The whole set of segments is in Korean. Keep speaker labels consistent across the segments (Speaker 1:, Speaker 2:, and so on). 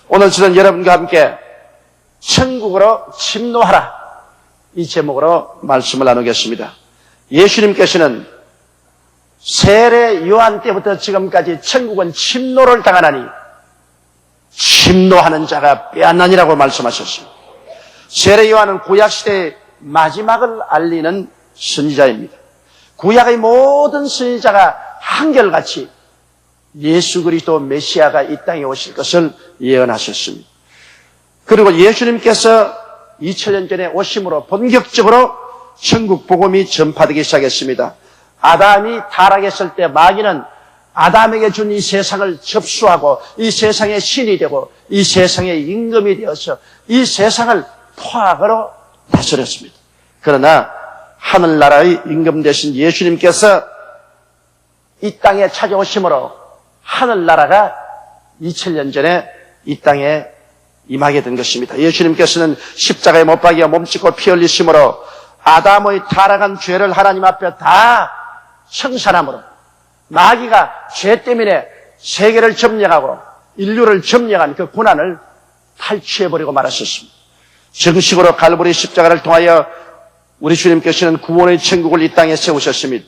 Speaker 1: 오늘 저는 여러분과 함께 천국으로 침노하라, 이 제목으로 말씀을 나누겠습니다. 예수님께서는 세례 요한 때부터 지금까지 천국은 침노를 당하나니 침노하는 자가 빼앗나니라고 말씀하셨습니다. 세례 요한은 구약시대의 마지막을 알리는 선지자입니다. 구약의 모든 선지자가 한결같이 예수 그리스도 메시아가 이 땅에 오실 것을 예언하셨습니다. 그리고 예수님께서 2000년 전에 오심으로 본격적으로 천국 복음이 전파되기 시작했습니다. 아담이 타락했을 때 마귀는 아담에게 준 이 세상을 접수하고 이 세상의 신이 되고 이 세상의 임금이 되어서 이 세상을 포악으로 다스렸습니다. 그러나 하늘나라의 임금 되신 예수님께서 이 땅에 찾아오심으로 하늘나라가 2000년 전에 이 땅에 임하게 된 것입니다. 예수님께서는 십자가에 못 박여 몸짓고 피 흘리심으로 아담의 타락한 죄를 하나님 앞에 다 청산함으로 마귀가 죄 때문에 세계를 점령하고 인류를 점령한 그 고난을 탈취해버리고 말았었습니다. 정식으로 갈보리 십자가를 통하여 우리 주님께서는 구원의 천국을 이 땅에 세우셨습니다.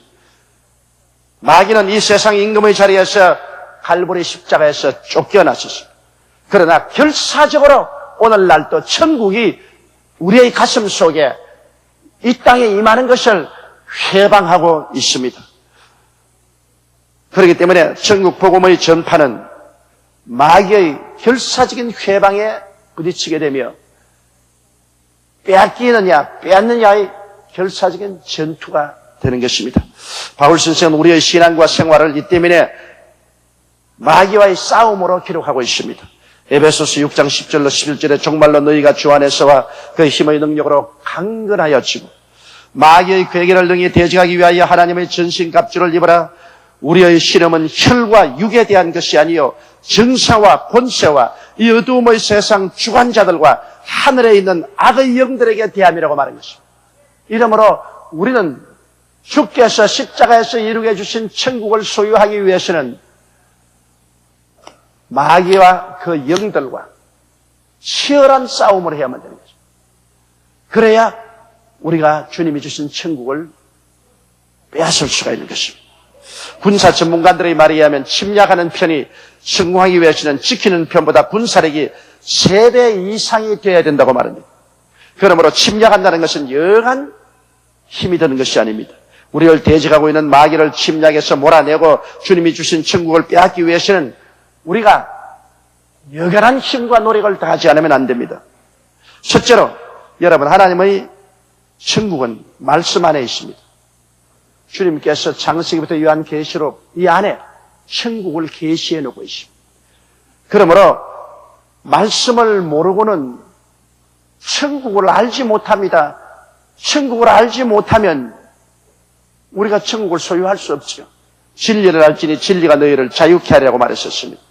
Speaker 1: 마귀는 이 세상 임금의 자리에서 갈보리 십자가에서 쫓겨났었습니다. 그러나 결사적으로 오늘날도 천국이 우리의 가슴 속에 이 땅에 임하는 것을 회방하고 있습니다. 그렇기 때문에 천국 복음의 전파는 마귀의 결사적인 회방에 부딪히게 되며 빼앗기느냐 빼앗느냐의 결사적인 전투가 되는 것입니다. 바울 선생은 우리의 신앙과 생활을 이 때문에 마귀와의 싸움으로 기록하고 있습니다. 에베소서 6장 10절로 11절에 정말로 너희가 주 안에서와 그 힘의 능력으로 강건하여 지고 마귀의 괴계를 능히 대적하기 위하여 하나님의 전신갑주를 입어라. 우리의 실험은 혈과 육에 대한 것이 아니요 정사와 권세와 이 어두움의 세상 주관자들과 하늘에 있는 악의 영들에게 대함이라고 말한 것입니다. 이러므로 우리는 주께서 십자가에서 이루게 해주신 천국을 소유하기 위해서는 마귀와 그 영들과 치열한 싸움을 해야만 되는 것입니다. 그래야 우리가 주님이 주신 천국을 빼앗을 수가 있는 것입니다. 군사 전문가들의 말에 의하면 침략하는 편이 성공하기 위해서는 지키는 편보다 군사력이 3배 이상이 되어야 된다고 말합니다. 그러므로 침략한다는 것은 영한 힘이 드는 것이 아닙니다. 우리를 대적하고 있는 마귀를 침략해서 몰아내고 주님이 주신 천국을 빼앗기 위해서는 우리가 여간한 힘과 노력을 다하지 않으면 안 됩니다. 첫째로 여러분, 하나님의 천국은 말씀 안에 있습니다. 주님께서 창세기부터 요한계시록 이 안에 천국을 계시해 놓고 있습니다. 그러므로 말씀을 모르고는 천국을 알지 못합니다. 천국을 알지 못하면 우리가 천국을 소유할 수 없죠. 진리를 알지니 진리가 너희를 자유케 하리라고 말했었습니다.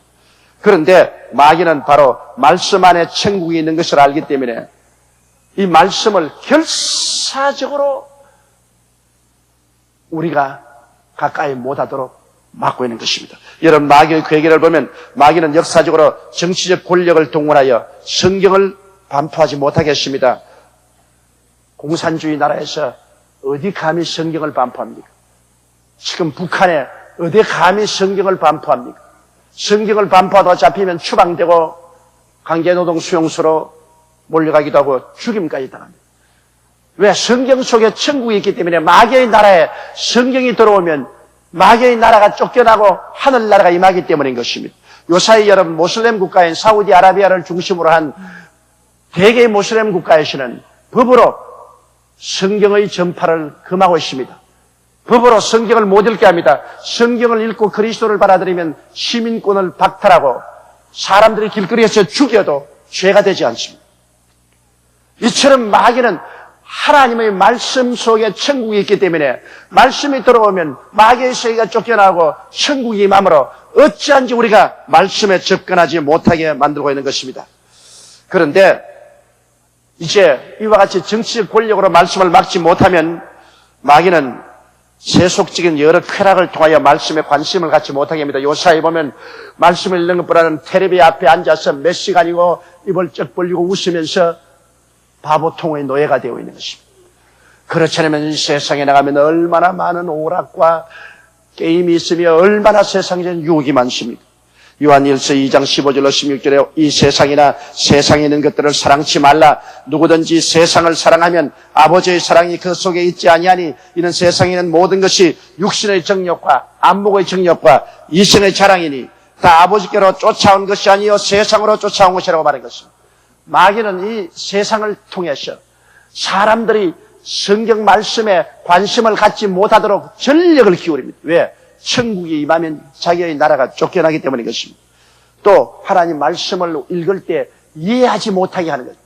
Speaker 1: 그런데 마귀는 바로 말씀 안에 천국이 있는 것을 알기 때문에 이 말씀을 결사적으로 우리가 가까이 못하도록 막고 있는 것입니다. 여러분, 마귀의 괴계를 보면 마귀는 역사적으로 정치적 권력을 동원하여 성경을 반포하지 못하게 했습니다. 공산주의 나라에서 어디 감히 성경을 반포합니까? 지금 북한에 어디 감히 성경을 반포합니까? 성경을 반포하다가 잡히면 추방되고 강제노동 수용소로 몰려가기도 하고 죽임까지 당합니다. 왜? 성경 속에 천국이 있기 때문에 마귀의 나라에 성경이 들어오면 마귀의 나라가 쫓겨나고 하늘나라가 임하기 때문인 것입니다. 요사이 여러분, 모슬렘 국가인 사우디아라비아를 중심으로 한 대개의 모슬렘 국가에서는 법으로 성경의 전파를 금하고 있습니다. 법으로 성경을 못 읽게 합니다. 성경을 읽고 그리스도를 받아들이면 시민권을 박탈하고 사람들이 길거리에서 죽여도 죄가 되지 않습니다. 이처럼 마귀는 하나님의 말씀 속에 천국이 있기 때문에 말씀이 들어오면 마귀의 세계가 쫓겨나고 천국이 임함으로 어찌한지 우리가 말씀에 접근하지 못하게 만들고 있는 것입니다. 그런데 이제 이와 같이 정치적 권력으로 말씀을 막지 못하면 마귀는 세속적인 여러 쾌락을 통하여 말씀에 관심을 갖지 못하게 합니다. 요사이 보면 말씀을 읽는 것보다는 텔레비 앞에 앉아서 몇 시간이고 입을 쩍 벌리고 웃으면서 바보통의 노예가 되어 있는 것입니다. 그렇지 않으면 이 세상에 나가면 얼마나 많은 오락과 게임이 있으며 얼마나 세상에는 유혹이 많습니다. 요한일서 2장 15절로 16절에 이 세상이나 세상에 있는 것들을 사랑치 말라. 누구든지 세상을 사랑하면 아버지의 사랑이 그 속에 있지 아니하니 이는 세상에 있는 모든 것이 육신의 정욕과 안목의 정욕과 이생의 자랑이니 다 아버지께로 쫓아온 것이 아니요 세상으로 쫓아온 것이라고 말한 것입니다. 마귀는 이 세상을 통해서 사람들이 성경 말씀에 관심을 갖지 못하도록 전력을 기울입니다. 왜? 천국이 임하면 자기의 나라가 쫓겨나기 때문인 것입니다. 또 하나님 말씀을 읽을 때 이해하지 못하게 하는 것,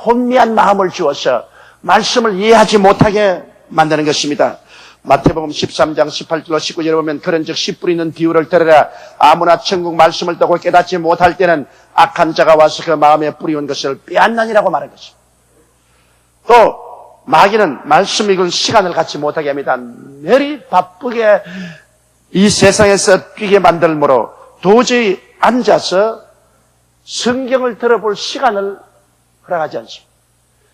Speaker 1: 혼미한 마음을 주어서 말씀을 이해하지 못하게 만드는 것입니다. 마태복음 13장 18절로 19절에 보면 그런즉 씨 뿌리는 비유를 들으라. 아무나 천국 말씀을 듣고 깨닫지 못할 때는 악한 자가 와서 그 마음에 뿌리온 것을 빼앗나니라고 말한 것입니다. 또 마귀는 말씀 읽을 시간을 갖지 못하게 합니다. 매일 바쁘게 이 세상에서 뛰게 만들므로 도저히 앉아서 성경을 들어볼 시간을 허락하지 않습니다.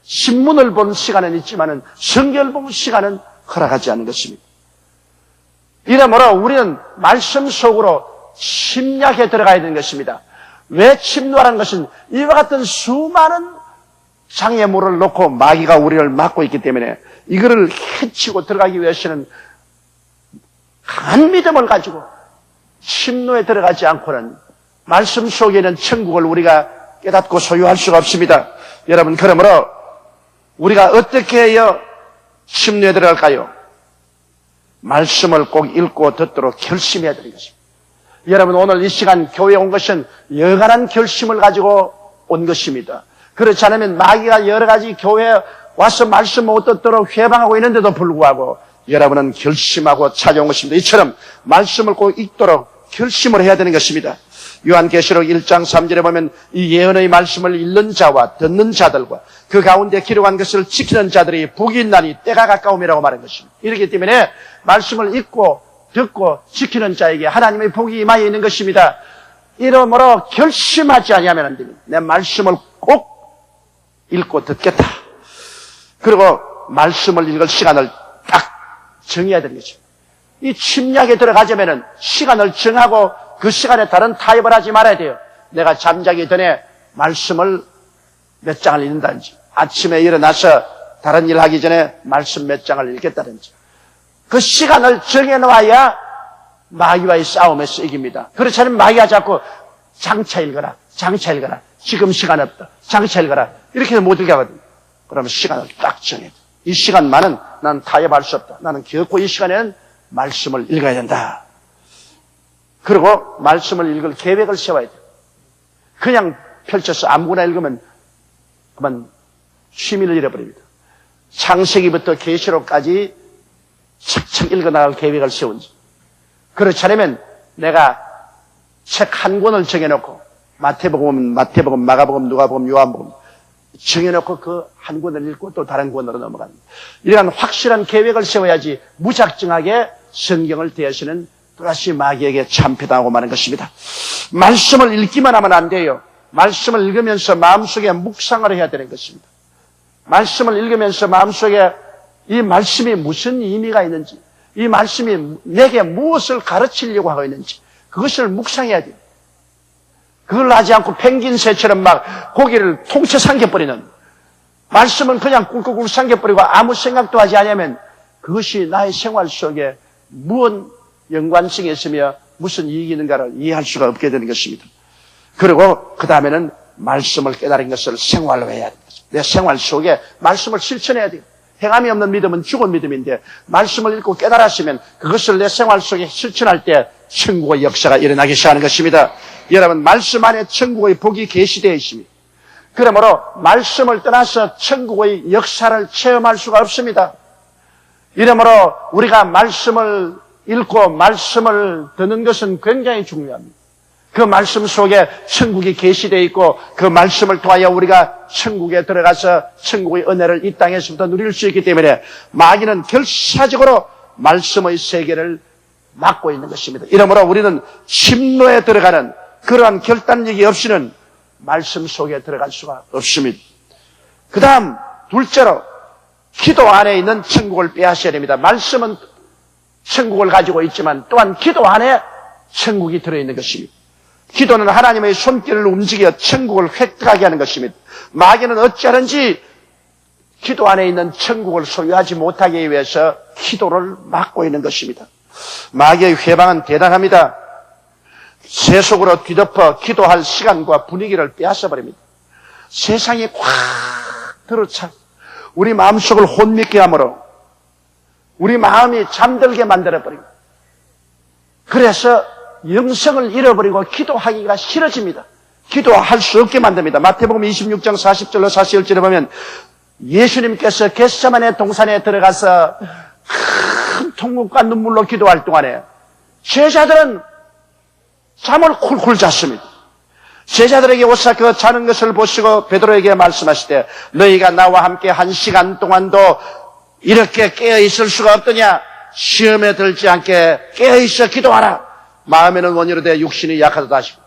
Speaker 1: 신문을 본 시간은 있지만은 성경을 본 시간은 허락하지 않는 것입니다. 이러므로 우리는 말씀 속으로 침략에 들어가야 되는 것입니다. 왜 침략하는 것은 이와 같은 수많은 장애물을 놓고 마귀가 우리를 막고 있기 때문에 이거를 해치고 들어가기 위해서는 강한 믿음을 가지고 침노에 들어가지 않고는 말씀 속에 있는 천국을 우리가 깨닫고 소유할 수가 없습니다. 여러분, 그러므로 우리가 어떻게 해야 침노에 들어갈까요? 말씀을 꼭 읽고 듣도록 결심해야 되는 것입니다. 여러분, 오늘 이 시간 교회에 온 것은 여간한 결심을 가지고 온 것입니다. 그렇지 않으면 마귀가 여러 가지 교회에 와서 말씀 못 듣도록 회방하고 있는데도 불구하고 여러분은 결심하고 찾아온 것입니다. 이처럼 말씀을 꼭 읽도록 결심을 해야 되는 것입니다. 요한계시록 1장 3절에 보면 이 예언의 말씀을 읽는 자와 듣는 자들과 그 가운데 기록한 것을 지키는 자들이 복이 있나니 때가 가까움이라고 말한 것입니다. 이렇기 때문에 말씀을 읽고 듣고 지키는 자에게 하나님의 복이 임하여 있는 것입니다. 이러므로 결심하지 아니하면 안 됩니다. 내 말씀을 꼭 읽고 듣겠다. 그리고 말씀을 읽을 시간을 딱 정해야 되는 것입니다. 이 침략에 들어가자면은 시간을 정하고 그 시간에 다른 타협을 하지 말아야 돼요. 내가 잠자기 전에 말씀을 몇 장을 읽는다든지, 아침에 일어나서 다른 일 하기 전에 말씀 몇 장을 읽겠다든지, 그 시간을 정해놓아야 마귀와의 싸움에서 이깁니다. 그렇지 않으면 마귀가 자꾸 장차 읽어라, 장차 읽어라, 지금 시간 없다, 장차 읽어라, 이렇게 해서 못 읽게 하거든요. 그러면 시간을 딱 정해야 돼. 이 시간만은 나는 타협할 수 없다. 나는 결코 이 시간에는 말씀을 읽어야 된다. 그리고 말씀을 읽을 계획을 세워야 돼. 그냥 펼쳐서 아무거나 읽으면 그만 취미를 잃어버립니다. 창세기부터 계시록까지 착착 읽어나갈 계획을 세운지. 그렇지 않으면 내가 책 한 권을 정해놓고 마태복음, 마가복음, 누가복음, 요한복음 정해놓고 그 한 권을 읽고 또 다른 권으로 넘어갑니다. 이러한 확실한 계획을 세워야지 무작정하게 성경을 대하시는 또다시 마귀에게 참패당하고 마는 것입니다. 말씀을 읽기만 하면 안 돼요. 말씀을 읽으면서 마음속에 묵상을 해야 되는 것입니다. 말씀을 읽으면서 마음속에 이 말씀이 무슨 의미가 있는지, 이 말씀이 내게 무엇을 가르치려고 하고 있는지 그것을 묵상해야 돼요. 그걸 하지 않고 펭귄 새처럼 막 고기를 통째 삼켜버리는, 말씀은 그냥 꿀꿀꿀 삼켜버리고 아무 생각도 하지 않으면 그것이 나의 생활 속에 무슨 연관성이 있으며 무슨 이익이 있는가를 이해할 수가 없게 되는 것입니다. 그리고 그 다음에는 말씀을 깨달은 것을 생활로 해야 됩니다. 내 생활 속에 말씀을 실천해야 돼요. 행함이 없는 믿음은 죽은 믿음인데 말씀을 읽고 깨달았으면 그것을 내 생활 속에 실천할 때 천국의 역사가 일어나기 시작하는 것입니다. 여러분, 말씀 안에 천국의 복이 계시되어 있습니다. 그러므로 말씀을 떠나서 천국의 역사를 체험할 수가 없습니다. 이러므로 우리가 말씀을 읽고 말씀을 듣는 것은 굉장히 중요합니다. 그 말씀 속에 천국이 계시되어 있고 그 말씀을 통하여 우리가 천국에 들어가서 천국의 은혜를 이 땅에서부터 누릴 수 있기 때문에 마귀는 결사적으로 말씀의 세계를 막고 있는 것입니다. 이러므로 우리는 침노에 들어가는 그러한 결단력이 없이는 말씀 속에 들어갈 수가 없습니다. 그 다음 둘째로 기도 안에 있는 천국을 빼앗아야 됩니다. 말씀은 천국을 가지고 있지만 또한 기도 안에 천국이 들어있는 것입니다. 기도는 하나님의 손길을 움직여 천국을 획득하게 하는 것입니다. 마귀는 어찌하는지 기도 안에 있는 천국을 소유하지 못하기 위해서 기도를 막고 있는 것입니다. 마귀의 회방은 대단합니다. 세속으로 뒤덮어 기도할 시간과 분위기를 빼앗아버립니다. 세상이 꽉 들어차 우리 마음속을 혼미케 함으로 우리 마음이 잠들게 만들어버립니다. 그래서 영성을 잃어버리고 기도하기가 싫어집니다. 기도할 수 없게 만듭니다. 마태복음 26장 40절로 41절에 보면 예수님께서 겟세마네 동산에 들어가서 큰 통곡과 눈물로 기도할 동안에 제자들은 잠을 쿨쿨 잤습니다. 제자들에게 오사 그 자는 것을 보시고 베드로에게 말씀하시되 너희가 나와 함께 1시간 동안도 이렇게 깨어있을 수가 없더냐. 시험에 들지 않게 깨어있어 기도하라. 마음에는 원이로되 육신이 약하다 하시고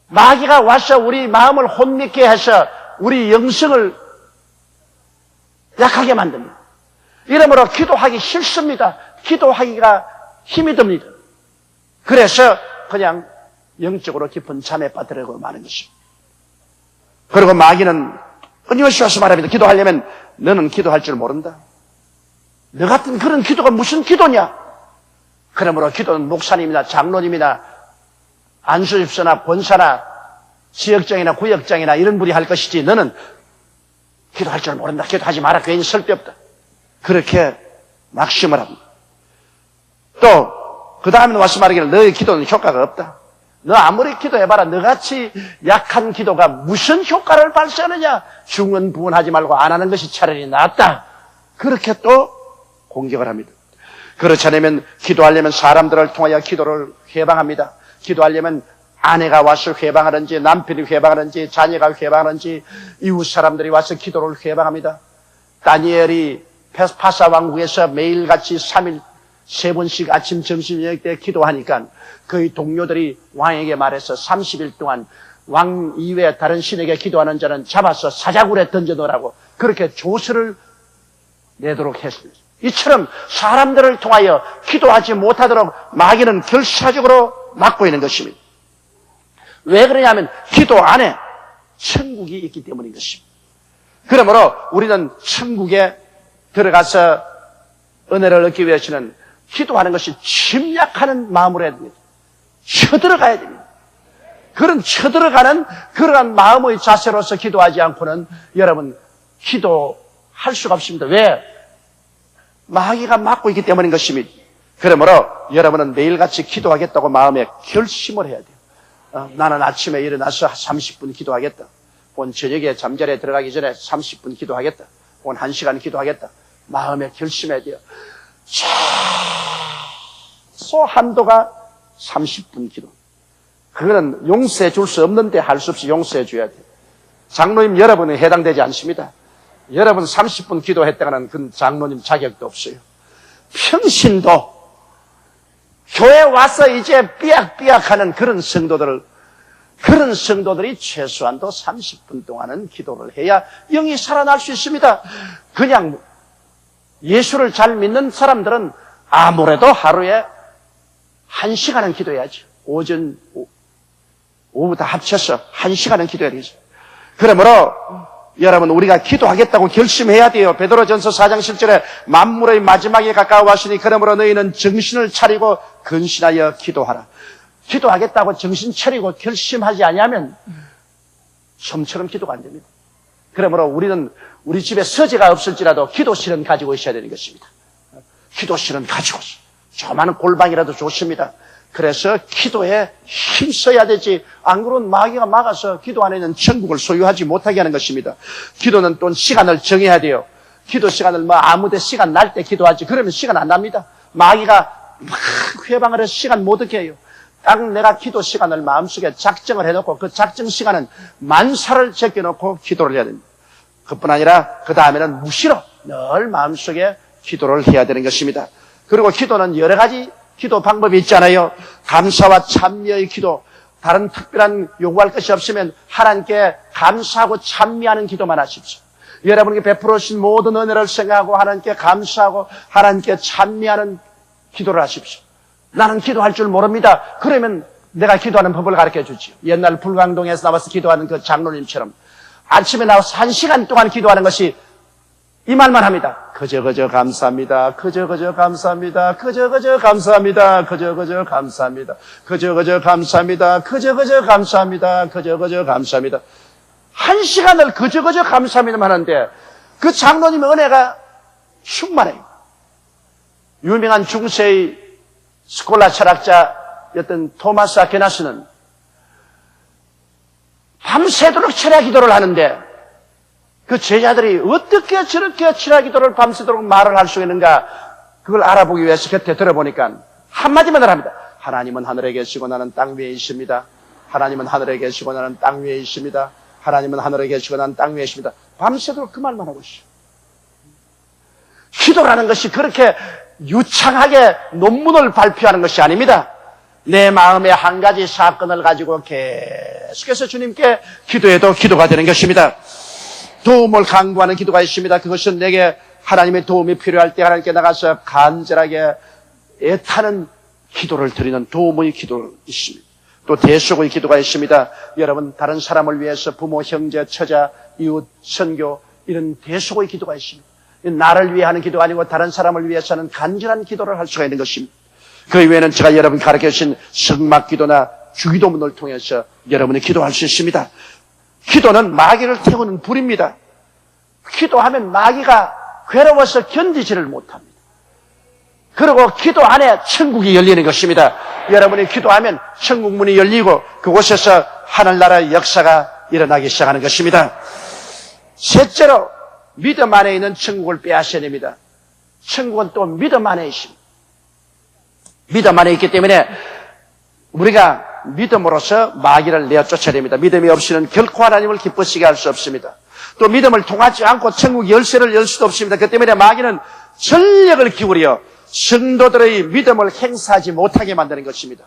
Speaker 1: 마귀가 와서 우리 마음을 혼미케 해서 우리 영성을 약하게 만듭니다. 이러므로 기도하기 싫습니다. 기도하기가 힘이 듭니다. 그래서 그냥 영적으로 깊은 잠에 빠뜨리고 마는 것입니다. 그리고 마귀는 끊임없이 와서 말합니다. 기도하려면 너는 기도할 줄 모른다. 너 같은 그런 기도가 무슨 기도냐? 그러므로 기도는 목사님이나 장로님이나 안수집사나 본사나 지역장이나 구역장이나 이런 분이 할 것이지 너는 기도할 줄 모른다. 기도하지 마라. 괜히 쓸데없다. 그렇게 막심을 합니다. 또 그 다음에 와서 말하기를 너의 기도는 효과가 없다. 너 아무리 기도해봐라. 너같이 약한 기도가 무슨 효과를 발생하느냐. 중언부언하지 말고 안 하는 것이 차라리 낫다. 그렇게 또 공격을 합니다. 그렇지 않으면 기도하려면 사람들을 통하여 기도를 회방합니다. 기도하려면 아내가 와서 회방하는지 남편이 회방하는지 자녀가 회방하는지 이웃 사람들이 와서 기도를 회방합니다. 다니엘이 파사 왕국에서 매일같이 3일 3번씩 아침 점심 저녁 때 기도하니까 그의 동료들이 왕에게 말해서 30일 동안 왕 이외에 다른 신에게 기도하는 자는 잡아서 사자굴에 던져놓으라고 그렇게 조서를 내도록 했습니다. 이처럼 사람들을 통하여 기도하지 못하도록 마귀는 결사적으로 막고 있는 것입니다. 왜 그러냐면 기도 안에 천국이 있기 때문인 것입니다. 그러므로 우리는 천국에 들어가서 은혜를 얻기 위해서는 기도하는 것이 침략하는 마음으로 해야 됩니다. 쳐들어가야 됩니다. 그런 쳐들어가는 그러한 마음의 자세로서 기도하지 않고는 여러분 기도할 수가 없습니다. 왜? 마귀가 막고 있기 때문인 것입니다. 그러므로 여러분은 매일같이 기도하겠다고 마음에 결심을 해야 돼요. 나는 아침에 일어나서 30분 기도하겠다. 오늘 저녁에 잠자리에 들어가기 전에 30분 기도하겠다. 오늘 1시간 기도하겠다. 마음에 결심해야 돼요. 최소 한도가 30분 기도. 그거는 용서해 줄 수 없는데 할 수 없이 용서해 줘야 돼요. 장로님 여러분은 해당되지 않습니다. 여러분 30분 기도했다가는 그 장로님 자격도 없어요. 평신도 교회 와서 이제 삐약삐약하는 그런 성도들이 최소한도 30분 동안은 기도를 해야 영이 살아날 수 있습니다. 그냥 예수를 잘 믿는 사람들은 아무래도 하루에 1시간은 기도해야죠. 오전, 오후 다 합쳐서 1시간은 기도해야 되죠. 그러므로 여러분 우리가 기도하겠다고 결심해야 돼요. 베드로전서 4장 10절에 만물의 마지막에 가까워 왔으니 그러므로 너희는 정신을 차리고 근신하여 기도하라. 기도하겠다고 정신 차리고 결심하지 아니하면 좀처럼 기도가 안 됩니다. 그러므로 우리는 우리 집에 서재가 없을지라도 기도실은 가지고 있어야 되는 것입니다. 기도실은 가지고 조그마한 골방이라도 좋습니다. 그래서 기도에 힘써야 되지. 안 그러면 마귀가 막아서 기도 안에 있는 천국을 소유하지 못하게 하는 것입니다. 기도는 또 시간을 정해야 돼요. 기도 시간을 아무데 시간 날 때 기도하지. 그러면 시간 안 납니다. 마귀가 막 회방을 해서 시간 못 얻게 해요. 딱 내가 기도 시간을 마음속에 작정을 해놓고 그 작정 시간은 만사를 제껴놓고 기도를 해야 됩니다. 그뿐 아니라 그 다음에는 무시로 늘 마음속에 기도를 해야 되는 것입니다. 그리고 기도는 여러 가지 기도 방법이 있잖아요. 감사와 찬미의 기도, 다른 특별한 요구할 것이 없으면 하나님께 감사하고 찬미하는 기도만 하십시오. 여러분께 베풀어 주신 모든 은혜를 생각하고 하나님께 감사하고 하나님께 찬미하는 기도를 하십시오. 나는 기도할 줄 모릅니다. 그러면 내가 기도하는 법을 가르쳐 주지요. 옛날 불광동에서 나와서 기도하는 그 장로님처럼 아침에 나와서 1시간 동안 기도하는 것이 이 말만 합니다. 그저 감사합니다. 그저 감사합니다. 그저 감사합니다. 그저 감사합니다. 그저 감사합니다. 그저 감사합니다. 그저 감사합니다. 1시간을 그저 감사합니다만 하는데 그 장로님의 은혜가 충만해요. 유명한 중세의 스콜라 철학자였던 토마스 아퀴나스는 밤새도록 철야 기도를 하는데 그 제자들이 어떻게 저렇게 철야 기도를 밤새도록 말을 할 수 있는가 그걸 알아보기 위해서 곁에 들어보니까 한마디만 합니다. 하나님은 하늘에 계시고 나는 땅 위에 있습니다. 하나님은 하늘에 계시고 나는 땅 위에 있습니다. 하나님은 하늘에 계시고 나는 땅 위에 있습니다. 밤새도록 그 말만 하고 있어요. 기도라는 것이 그렇게 유창하게 논문을 발표하는 것이 아닙니다. 내 마음에 한 가지 사건을 가지고 계속해서 주님께 기도해도 기도가 되는 것입니다. 도움을 강구하는 기도가 있습니다. 그것은 내게 하나님의 도움이 필요할 때 하나님께 나가서 간절하게 애타는 기도를 드리는 도움의 기도가 있습니다. 또 대속의 기도가 있습니다. 여러분 다른 사람을 위해서 부모, 형제, 처자, 이웃, 선교 이런 대속의 기도가 있습니다. 나를 위해 하는 기도가 아니고 다른 사람을 위해서 하는 간절한 기도를 할 수가 있는 것입니다. 그 이외에는 제가 여러분 가르쳐 주신 성막기도나 주기도문을 통해서 여러분이 기도할 수 있습니다. 기도는 마귀를 태우는 불입니다. 기도하면 마귀가 괴로워서 견디지를 못합니다. 그리고 기도 안에 천국이 열리는 것입니다. 여러분이 기도하면 천국 문이 열리고 그곳에서 하늘나라의 역사가 일어나기 시작하는 것입니다. 셋째로 믿음 안에 있는 천국을 빼앗아야 됩니다. 천국은 또 믿음 안에 있습니다. 믿음 안에 있기 때문에 우리가 믿음으로서 마귀를 내어 쫓아야 됩니다. 믿음이 없이는 결코 하나님을 기쁘시게 할 수 없습니다. 또 믿음을 통하지 않고 천국 열쇠를 열 수도 없습니다. 그 때문에 마귀는 전력을 기울여 성도들의 믿음을 행사하지 못하게 만드는 것입니다.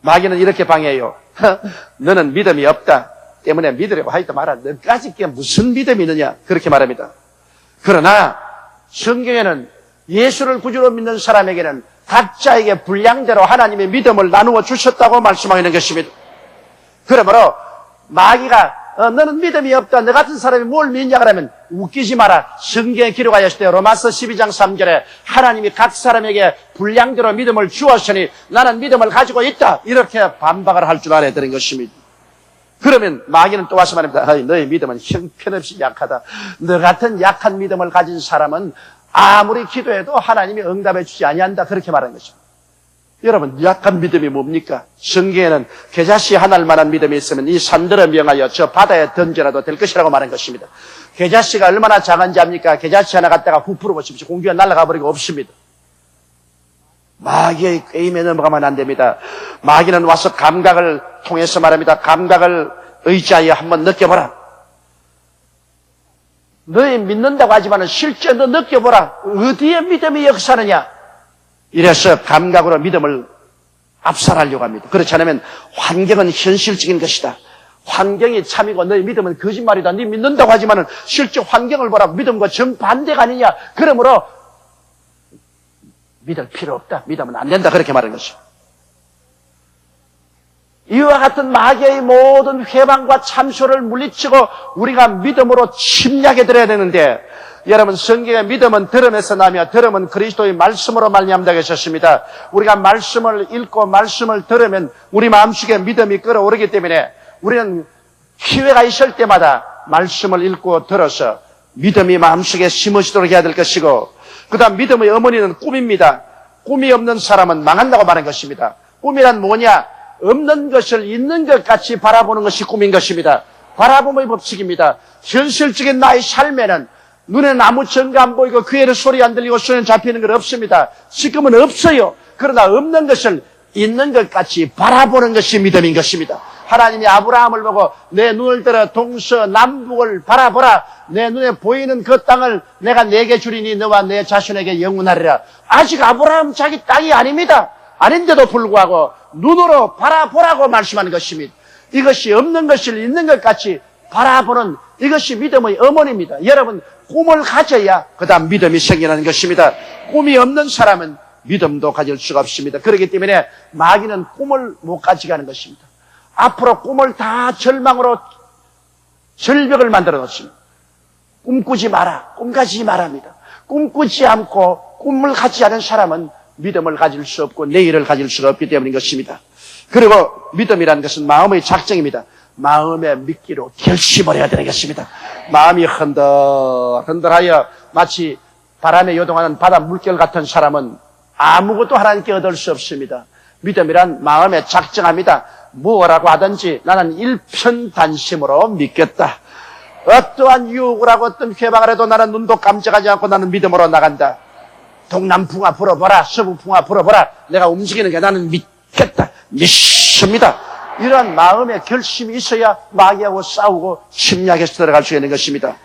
Speaker 1: 마귀는 이렇게 방해해요. 너는 믿음이 없다 때문에 믿으려고 하지도 마라. 너까지 게 무슨 믿음이 있느냐 그렇게 말합니다. 그러나 성경에는 예수를 구주로 믿는 사람에게는 각자에게 분량대로 하나님의 믿음을 나누어 주셨다고 말씀하고 있는 것입니다. 그러므로 마귀가 너는 믿음이 없다. 너 같은 사람이 뭘 믿냐 그러면 웃기지 마라. 성경에 기록하였을 때 로마서 12장 3절에 하나님이 각 사람에게 분량대로 믿음을 주었으니 나는 믿음을 가지고 있다. 이렇게 반박을 할 줄 알아야 되는 것입니다. 그러면 마귀는 또 와서 말합니다. 너의 믿음은 형편없이 약하다. 너 같은 약한 믿음을 가진 사람은 아무리 기도해도 하나님이 응답해 주지 아니한다. 그렇게 말하는 것입니다. 여러분 약한 믿음이 뭡니까? 성경에는 겨자씨 하나만한 믿음이 있으면 이 산들을 명하여 저 바다에 던져라도 될 것이라고 말한 것입니다. 겨자씨가 얼마나 작은지 압니까? 겨자씨 하나 갖다가 훅 풀어보십시오. 공기가 날아가 버리고 없습니다. 마귀의 게임에 넘어가면 안 됩니다. 마귀는 와서 감각을 통해서 말합니다. 감각을 의지하여 한번 느껴보라. 너희 믿는다고 하지만 실제 너 느껴보라. 어디에 믿음이 역사하느냐. 이래서 감각으로 믿음을 압살하려고 합니다. 그렇지 않으면 환경은 현실적인 것이다. 환경이 참이고 너희 믿음은 거짓말이다. 네 믿는다고 하지만 실제 환경을 보라. 믿음과 정반대가 아니냐. 그러므로 믿을 필요 없다. 믿으면 안 된다. 그렇게 말하는 것이죠. 이와 같은 마귀의 모든 회방과 참소를 물리치고 우리가 믿음으로 침략해 드려야 되는데 여러분 성경의 믿음은 들음에서 나며 들음은 그리스도의 말씀으로 말미암다고 하셨습니다. 우리가 말씀을 읽고 말씀을 들으면 우리 마음속에 믿음이 끌어오르기 때문에 우리는 기회가 있을 때마다 말씀을 읽고 들어서 믿음이 마음속에 심어지도록 해야 될 것이고 그 다음 믿음의 어머니는 꿈입니다. 꿈이 없는 사람은 망한다고 말한 것입니다. 꿈이란 뭐냐? 없는 것을 있는 것 같이 바라보는 것이 꿈인 것입니다. 바라봄의 법칙입니다. 현실적인 나의 삶에는 눈에는 아무 증거 안 보이고 귀에는 소리 안 들리고 손에 잡히는 건 없습니다. 지금은 없어요. 그러나 없는 것을 있는 것 같이 바라보는 것이 믿음인 것입니다. 하나님이 아브라함을 보고 내 눈을 들어 동서남북을 바라보라. 내 눈에 보이는 그 땅을 내가 내게 주리니 너와 내 자손에게 영원하리라. 아직 아브라함 자기 땅이 아닙니다. 아닌데도 불구하고 눈으로 바라보라고 말씀하는 것입니다. 이것이 없는 것을 있는 것 같이 바라보는 이것이 믿음의 어머니입니다. 여러분, 꿈을 가져야 그 다음 믿음이 생기는 것입니다. 꿈이 없는 사람은 믿음도 가질 수가 없습니다. 그렇기 때문에 마귀는 꿈을 못 가지게 하는 것입니다. 앞으로 꿈을 다 절망으로 절벽을 만들어 놓습니다. 꿈꾸지 마라, 꿈 가지지 말합니다. 꿈꾸지 않고 꿈을 갖지 않은 사람은 믿음을 가질 수 없고 내일을 가질 수가 없기 때문인 것입니다. 그리고 믿음이라는 것은 마음의 작정입니다. 마음에 믿기로 결심을 해야 되는 것입니다. 마음이 흔들하여 마치 바람에 요동하는 바다 물결 같은 사람은 아무것도 하나님께 얻을 수 없습니다. 믿음이란 마음에 작정합니다. 무엇라고 하든지 나는 일편단심으로 믿겠다. 어떠한 유혹을 하고 어떤 회방을 해도 나는 눈도 깜짝하지 않고 나는 믿음으로 나간다. 동남풍아 불어보라, 서부풍아 불어보라. 내가 움직이는 게 나는 믿겠다. 믿습니다. 이러한 마음의 결심이 있어야 마귀하고 싸우고 침략해서 들어갈 수 있는 것입니다.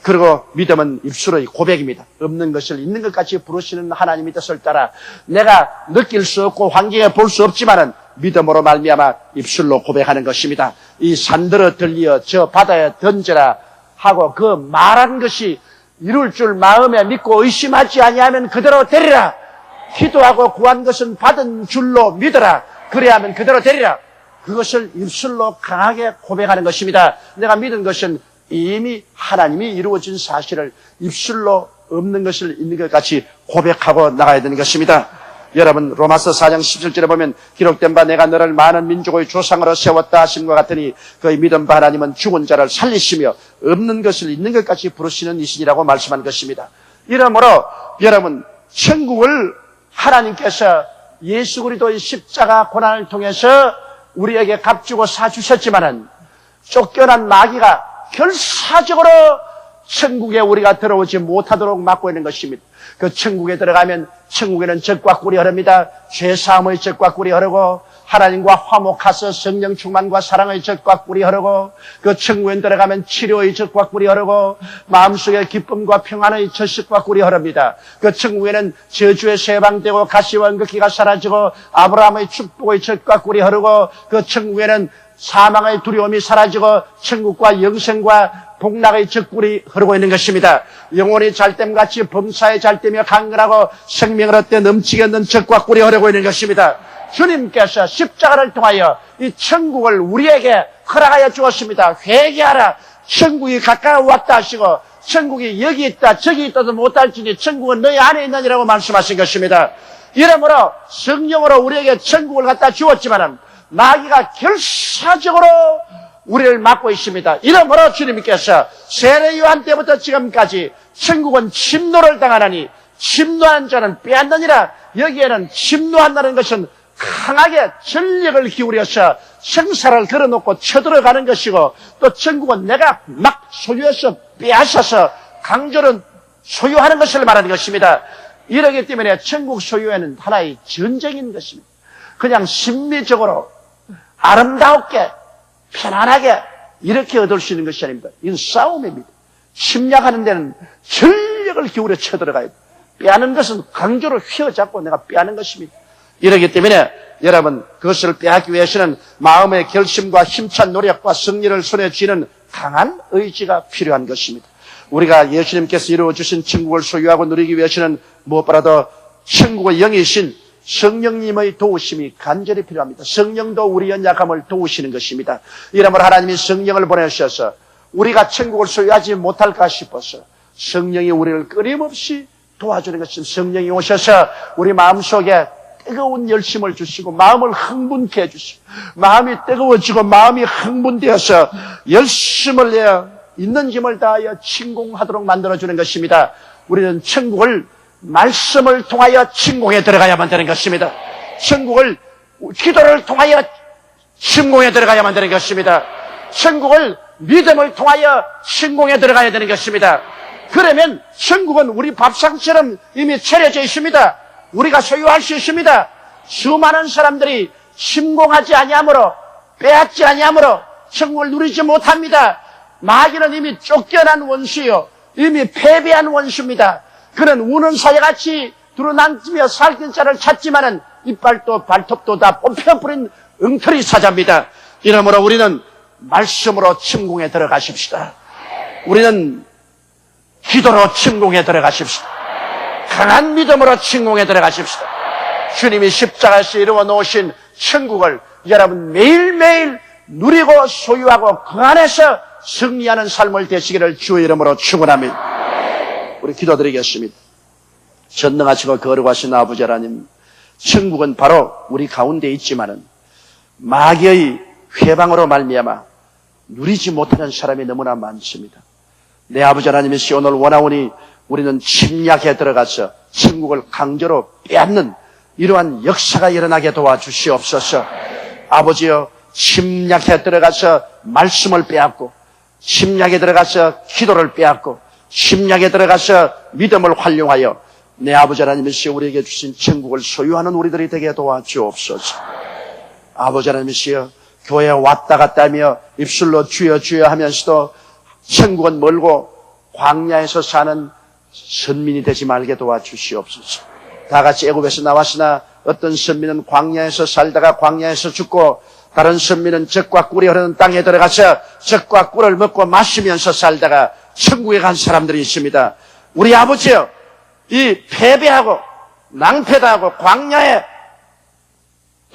Speaker 1: 그리고 믿음은 입술의 고백입니다. 없는 것을 있는 것 같이 부르시는 하나님의 뜻을 따라 내가 느낄 수 없고 환경에 볼 수 없지만은 믿음으로 말미암아 입술로 고백하는 것입니다. 이 산들어 들리어 저 바다에 던져라 하고 그 말한 것이 이룰 줄 마음에 믿고 의심하지 아니하면 그대로 되리라. 기도하고 구한 것은 받은 줄로 믿어라. 그래야 하면 그대로 되리라. 그것을 입술로 강하게 고백하는 것입니다. 내가 믿은 것은 이미 하나님이 이루어진 사실을 입술로 없는 것을 있는 것 같이 고백하고 나가야 되는 것입니다. 여러분, 로마서 4장 17절에 보면 기록된 바 내가 너를 많은 민족의 조상으로 세웠다 하심과 같으니 그의 믿음 바 하나님은 죽은 자를 살리시며 없는 것을 있는 것 같이 부르시는 이신이라고 말씀한 것입니다. 이러므로 여러분, 천국을 하나님께서 예수 그리스도의 십자가 고난을 통해서 우리에게 값주고 사주셨지만은 쫓겨난 마귀가 결사적으로 천국에 우리가 들어오지 못하도록 막고 있는 것입니다. 그 천국에 들어가면 천국에는 젖과 꿀이 흐릅니다. 죄사함의 젖과 꿀이 흐르고 하나님과 화목하서 성령 충만과 사랑의 젖과 꿀이 흐르고 그 천국에 들어가면 치료의 젖과 꿀이 흐르고 마음속에 기쁨과 평안의 젖과 꿀이 흐릅니다. 그 천국에는 저주에서 해방되고 가시와 은극기가 사라지고 아브라함의 축복의 젖과 꿀이 흐르고 그 천국에는 사망의 두려움이 사라지고 천국과 영생과 복락의 젖꿀이 흐르고 있는 것입니다. 영혼이 잘됨같이 범사에 잘되며 강건하고 생명을 얻되 넘치게 있는 젖과 꿀이 흐르고 있는 것입니다. 주님께서 십자가를 통하여 이 천국을 우리에게 허락하여 주었습니다. 회개하라. 천국이 가까워 왔다 하시고 천국이 여기 있다 저기 있다도 못할지니 천국은 너희 안에 있느니라고 말씀하신 것입니다. 이러므로 성령으로 우리에게 천국을 갖다 주었지만 마귀가 결사적으로 우리를 막고 있습니다. 이러므로 주님께서 세례 요한 때부터 지금까지 천국은 침노를 당하나니 침노하는 자는 빼앗느니라. 여기에는 침노한다는 것은 강하게 전력을 기울여서 생사를 걸어놓고 쳐들어가는 것이고 또 천국은 내가 막 소유해서 빼앗아서 강조는 소유하는 것을 말하는 것입니다. 이러기 때문에 천국 소유에는 하나의 전쟁인 것입니다. 그냥 심리적으로 아름답게 편안하게 이렇게 얻을 수 있는 것이 아닙니다. 이건 싸움입니다. 침략하는 데는 전력을 기울여 쳐들어가야 돼요. 빼앗는 것은 강조로 휘어잡고 내가 빼앗는 것입니다. 이러기 때문에 여러분 그것을 빼앗기 위해서는 마음의 결심과 힘찬 노력과 승리를 손에 쥐는 강한 의지가 필요한 것입니다. 우리가 예수님께서 이루어주신 천국을 소유하고 누리기 위해서는 무엇보다도 천국의 영이신 성령님의 도우심이 간절히 필요합니다. 성령도 우리 연약함을 도우시는 것입니다. 이러므로 하나님이 성령을 보내셔서 우리가 천국을 소유하지 못할까 싶어서 성령이 우리를 끊임없이 도와주는 것입니다. 성령이 오셔서 우리 마음속에 뜨거운 열심을 주시고 마음을 흥분케 해주시고 마음이 뜨거워지고 마음이 흥분되어서 열심을 내어 있는 힘을 다하여 침공하도록 만들어주는 것입니다. 우리는 천국을 말씀을 통하여 침공에 들어가야만 되는 것입니다. 천국을 기도를 통하여 침공에 들어가야만 되는 것입니다. 천국을 믿음을 통하여 침공에 들어가야 되는 것입니다. 그러면 천국은 우리 밥상처럼 이미 차려져 있습니다. 우리가 소유할 수 있습니다. 수많은 사람들이 침공하지 아니하므로 빼앗지 아니하므로 천국을 누리지 못합니다. 마귀는 이미 쫓겨난 원수요, 이미 패배한 원수입니다. 그는 우는 사자같이 두루난지며 살길 자를 찾지만은 이빨도 발톱도 다 뽑혀버린 엉터리 사자입니다. 이러므로 우리는 말씀으로 천국에 들어가십시다. 우리는 기도로 천국에 들어가십시다. 강한 믿음으로 천국에 들어가십시다. 주님이 십자가에서 이루어 놓으신 천국을 여러분 매일매일 누리고 소유하고 그 안에서 승리하는 삶을 되시기를 주의 이름으로 축원합니다. 우리 기도드리겠습니다. 전능하시고 거룩하신 아버지 하나님, 천국은 바로 우리 가운데 있지만은 마귀의 회방으로 말미암아 누리지 못하는 사람이 너무나 많습니다. 내 아버지 하나님이시 오늘 원하오니 우리는 침략에 들어가서 천국을 강제로 빼앗는 이러한 역사가 일어나게 도와주시옵소서. 아버지여, 침략에 들어가서 말씀을 빼앗고, 침략에 들어가서 기도를 빼앗고, 침략에 들어가서 믿음을 활용하여 내 아버지 하나님이시 우리에게 주신 천국을 소유하는 우리들이 되게 도와주옵소서. 아버지 하나님이시여, 교회에 왔다 갔다 하며 입술로 주여 주여 하면서도 천국은 멀고 광야에서 사는 선민이 되지 말게 도와주시옵소서. 다 같이 애굽에서 나왔으나 어떤 선민은 광야에서 살다가 광야에서 죽고, 다른 선민은 젖과 꿀이 흐르는 땅에 들어가서 젖과 꿀을 먹고 마시면서 살다가 천국에 간 사람들이 있습니다. 우리 아버지여, 이 패배하고 낭패당하고 광야에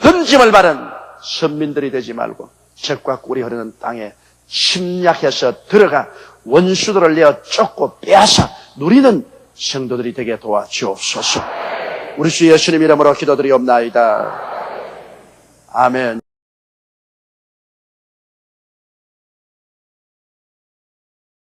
Speaker 1: 던짐을 받은 선민들이 되지 말고 젖과 꿀이 흐르는 땅에 침략해서 들어가 원수들을 내어 쫓고 빼앗아 누리는 성도들이 되게 도와주옵소서. 우리 주 예수님 이름으로 기도드리옵나이다. 아멘.